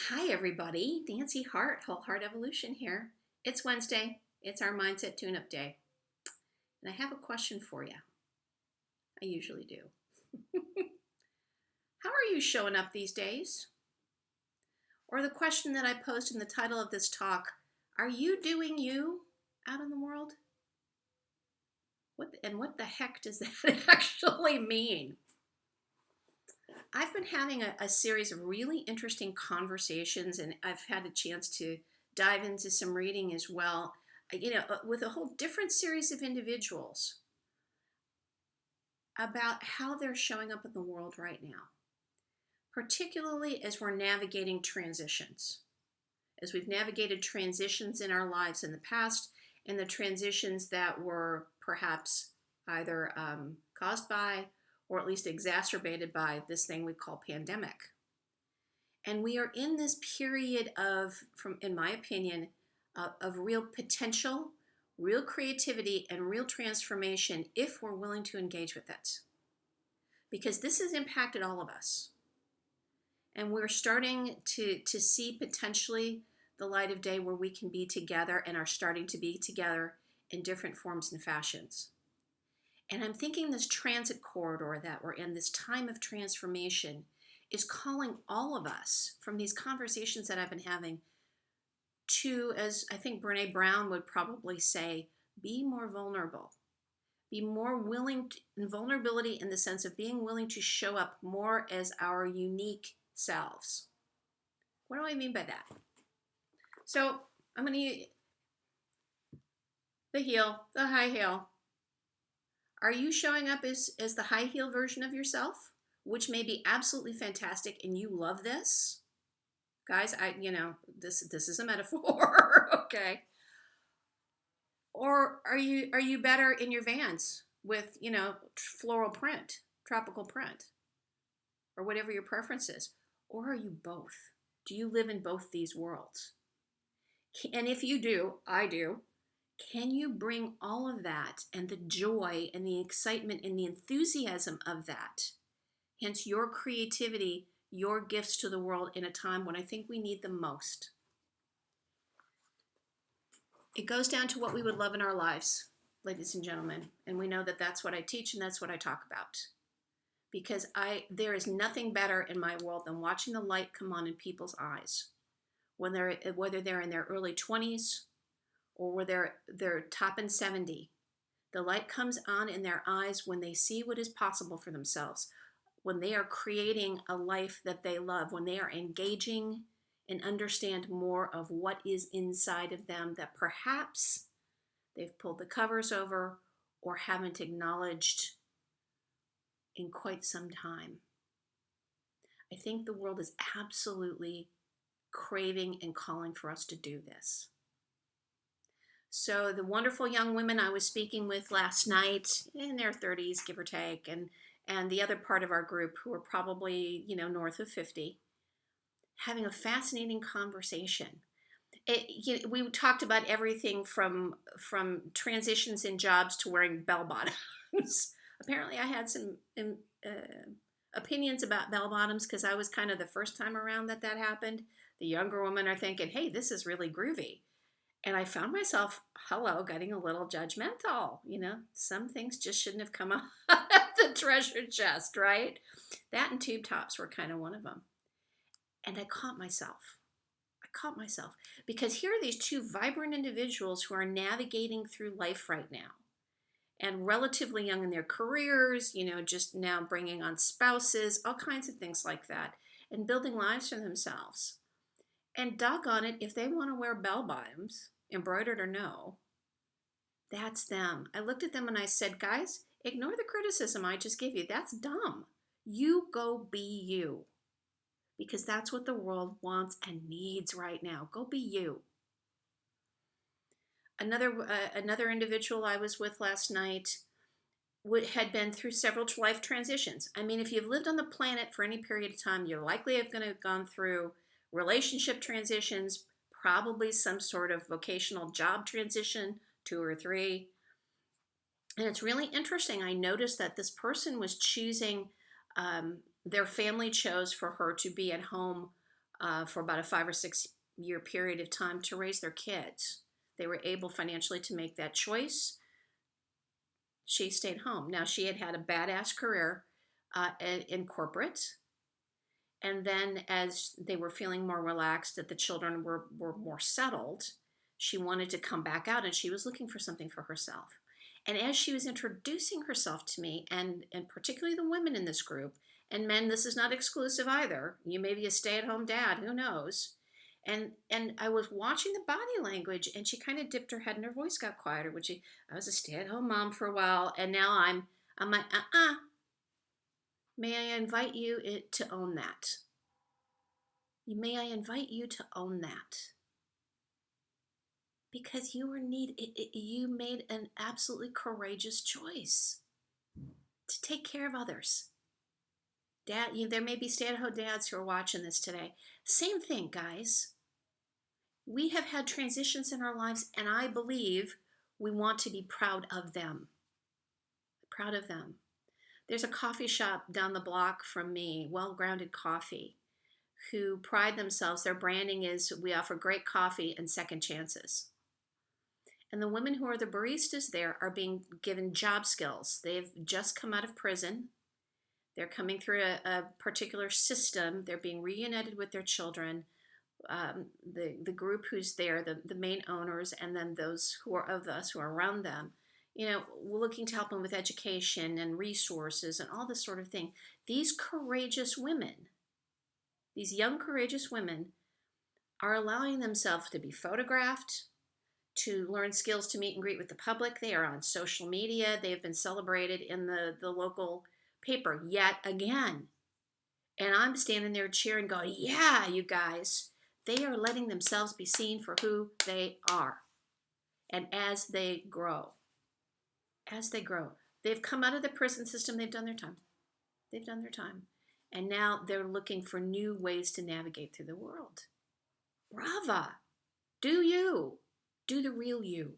Hi, everybody. Nancy Hart, Whole Heart Evolution here. It's Wednesday. It's our Mindset Tune Up Day. And I have a question for you. I usually do. How are you showing up these days? Or the question that I posed in the title of this talk, are you doing you out in the world? What the heck does that actually mean? I've been having a series of really interesting conversations, and I've had a chance to dive into some reading as well, with a whole different series of individuals about how they're showing up in the world right now, particularly as we're navigating transitions. As we've navigated transitions in our lives in the past, and the transitions that were perhaps either caused by or at least exacerbated by this thing we call pandemic. And we are in this period in my opinion, of real potential, real creativity, and real transformation if we're willing to engage with it. Because this has impacted all of us. And we're starting to see potentially the light of day where we can be together and are starting to be together in different forms and fashions. And I'm thinking this transit corridor that we're in, this time of transformation, is calling all of us from these conversations that I've been having to, as I think Brene Brown would probably say, be more vulnerable. Be more willing, vulnerability in the sense of being willing to show up more as our unique selves. What do I mean by that? So I'm going to use the high heel. Are you showing up as the high heel version of yourself, which may be absolutely fantastic and you love this? Guys, this is a metaphor, okay? Or are you better in your Vans with, floral print, tropical print, or whatever your preference is? Or are you both? Do you live in both these worlds? And if you do, I do, can you bring all of that and the joy and the excitement and the enthusiasm of that, hence your creativity, your gifts to the world in a time when I think we need them most? It goes down to what we would love in our lives, ladies and gentlemen. And we know that that's what I teach and that's what I talk about. Because there is nothing better in my world than watching the light come on in people's eyes, whether they're in their early 20s or whether they're topping 70. The light comes on in their eyes when they see what is possible for themselves, when they are creating a life that they love, when they are engaging and understand more of what is inside of them that perhaps they've pulled the covers over or haven't acknowledged in quite some time. I think the world is absolutely craving and calling for us to do this. So the wonderful young women I was speaking with last night, in their 30s, give or take, and the other part of our group who are probably, north of 50, having a fascinating conversation. We talked about everything from transitions in jobs to wearing bell bottoms. Apparently, I had some opinions about bell bottoms because I was kind of the first time around that happened. The younger women are thinking, hey, this is really groovy. And I found myself, getting a little judgmental. Some things just shouldn't have come out of the treasure chest, right? That and tube tops were kind of one of them. And I caught myself because here are these two vibrant individuals who are navigating through life right now and relatively young in their careers, just now bringing on spouses, all kinds of things like that, and building lives for themselves. And doggone it, if they want to wear bell bottoms, embroidered or no, that's them. I looked at them and I said, guys, ignore the criticism I just gave you. That's dumb. You go be you. Because that's what the world wants and needs right now. Go be you. Another individual I was with last night had been through several life transitions. I mean, if you've lived on the planet for any period of time, you're likely going to have gone through relationship transitions, probably some sort of vocational job transition, 2 or 3. And it's really interesting. I noticed that this person was choosing, their family chose for her to be at home for about a 5 or 6 year period of time to raise their kids. They were able financially to make that choice. She stayed home. Now, she had had a badass career in corporate. And then as they were feeling more relaxed, that the children were more settled, she wanted to come back out, and she was looking for something for herself. And as she was introducing herself to me, and particularly the women in this group, and men, this is not exclusive either. You may be a stay-at-home dad, who knows? And I was watching the body language, and she kind of dipped her head and her voice got quieter. I was a stay-at-home mom for a while, and now I'm like, may I invite you to own that? May I invite you to own that? Because you made an absolutely courageous choice to take care of others. Dad, there may be stay-at-home dads who are watching this today. Same thing, guys. We have had transitions in our lives, and I believe we want to be proud of them. Proud of them. There's a coffee shop down the block from me, Well Grounded Coffee, who pride themselves. Their branding is, we offer great coffee and second chances. And the women who are the baristas there are being given job skills. They've just come out of prison. They're coming through a particular system. They're being reunited with their children. The group who's there, the main owners, and then those who are of us who are around them, we're looking to help them with education and resources and all this sort of thing. These courageous women, these young courageous women, are allowing themselves to be photographed, to learn skills to meet and greet with the public. They are on social media. They have been celebrated in the local paper yet again. And I'm standing there cheering, going, yeah, you guys. They are letting themselves be seen for who they are. And as they grow, they've come out of the prison system. They've done their time. And now they're looking for new ways to navigate through the world. Brava. Do you. Do the real you.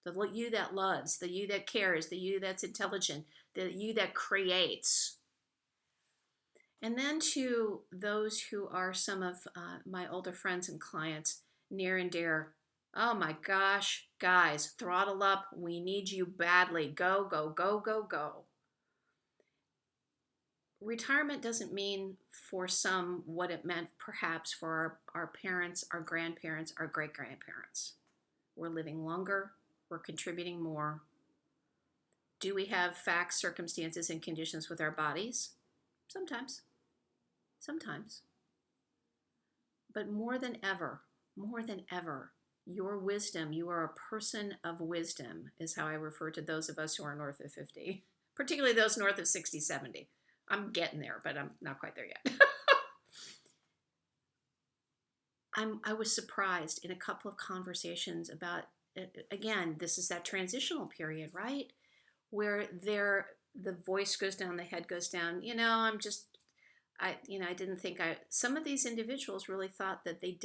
The you that loves, the you that cares, the you that's intelligent, the you that creates. And then to those who are some of my older friends and clients, near and dear, oh my gosh, guys, throttle up. We need you badly. Go, go, go, go, go. Retirement doesn't mean for some what it meant perhaps for our parents, our grandparents, our great-grandparents. We're living longer. We're contributing more. Do we have facts, circumstances, and conditions with our bodies? Sometimes. But more than ever, your wisdom, you are a person of wisdom, is how I refer to those of us who are north of 50, particularly those north of 60, 70. I'm getting there, but I'm not quite there yet. I was surprised in a couple of conversations about, again, this is that transitional period, right? Where the voice goes down, the head goes down. I didn't think some of these individuals really thought that they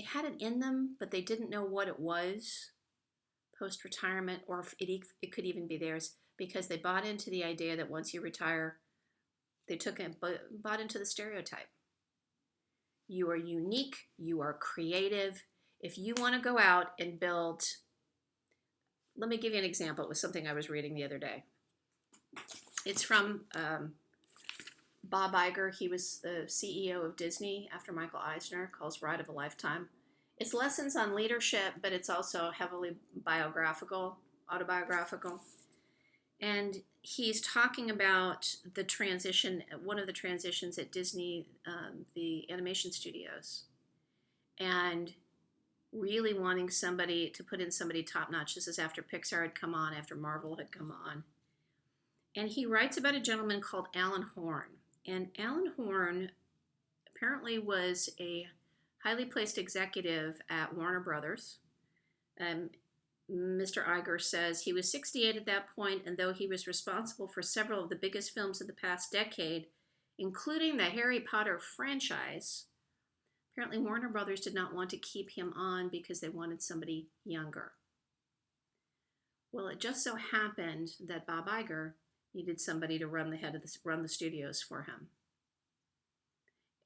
had it in them, but they didn't know what it was post-retirement, or if it could even be theirs, because they bought into the idea that once you retire, they bought into the stereotype. You are unique. You are creative. If you want to go out and build, let me give you an example. It was something I was reading the other day. It's from Bob Iger. He was the CEO of Disney after Michael Eisner, calls Ride of a Lifetime. It's lessons on leadership, but it's also heavily autobiographical. And he's talking about the transition, one of the transitions at Disney, the animation studios, and really wanting somebody to put in somebody top-notch. This is after Pixar had come on, after Marvel had come on. And he writes about a gentleman called Alan Horn. And Alan Horn apparently was a highly placed executive at Warner Brothers. Mr. Iger says he was 68 at that point, and though he was responsible for several of the biggest films of the past decade, including the Harry Potter franchise, apparently Warner Brothers did not want to keep him on because they wanted somebody younger. Well, it just so happened that Bob Iger needed somebody to run the studios for him.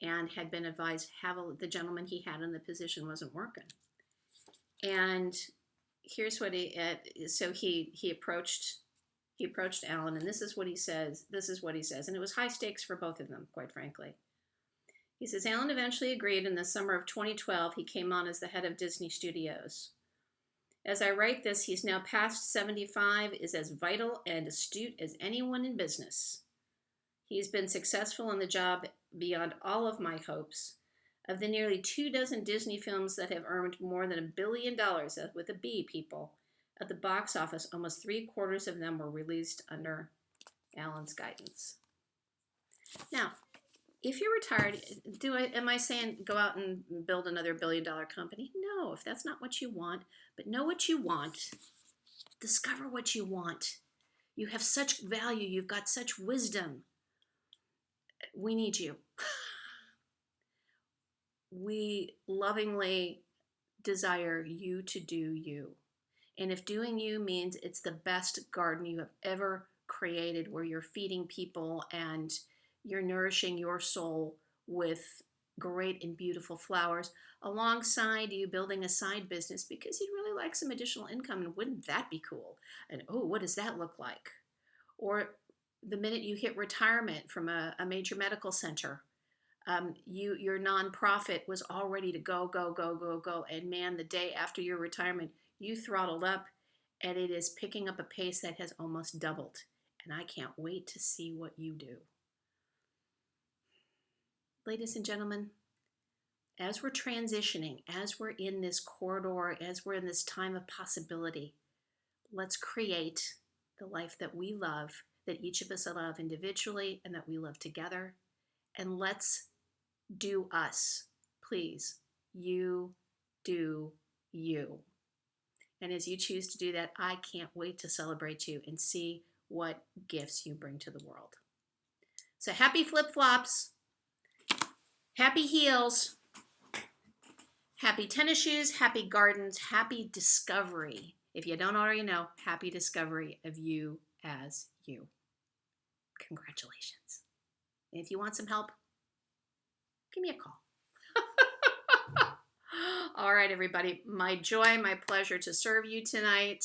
and had been advised the gentleman he had in the position wasn't working. And here's what he approached Alan, and this is what he says. And it was high stakes for both of them, quite frankly. He says, Alan eventually agreed. In the summer of 2012, he came on as the head of Disney Studios. As I write this, he's now past 75, is as vital and astute as anyone in business. He's been successful on the job beyond all of my hopes. Of the nearly 24 Disney films that have earned more than $1 billion, with a B, people, at the box office, almost 3/4 of them were released under Alan's guidance. Now, if you're retired, am I saying go out and build another $1 billion company? No, if that's not what you want. But know what you want. Discover what you want. You have such value. You've got such wisdom. We need you. We lovingly desire you to do you. And if doing you means it's the best garden you have ever created, where you're feeding people and you're nourishing your soul with great and beautiful flowers, alongside you building a side business because you'd really like some additional income, and wouldn't that be cool? And oh, what does that look like? Or the minute you hit retirement from a major medical center, your nonprofit was all ready to go, and man, the day after your retirement, you throttled up, and it is picking up a pace that has almost doubled. And I can't wait to see what you do. Ladies and gentlemen, as we're transitioning, as we're in this corridor, as we're in this time of possibility, let's create the life that we love, that each of us love individually, and that we love together. And let's do us. Please, you do you. And as you choose to do that, I can't wait to celebrate you and see what gifts you bring to the world. So happy flip-flops, happy heels, happy tennis shoes, happy gardens, happy discovery. If you don't already know, happy discovery of you as you. Congratulations. And if you want some help, give me a call. All right, everybody. My joy, my pleasure to serve you tonight,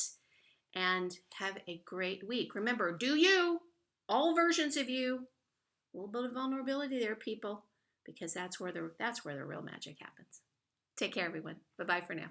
and have a great week. Remember, do you, all versions of you, a little bit of vulnerability there, people, because that's where the real magic happens. Take care, everyone. Bye-bye for now.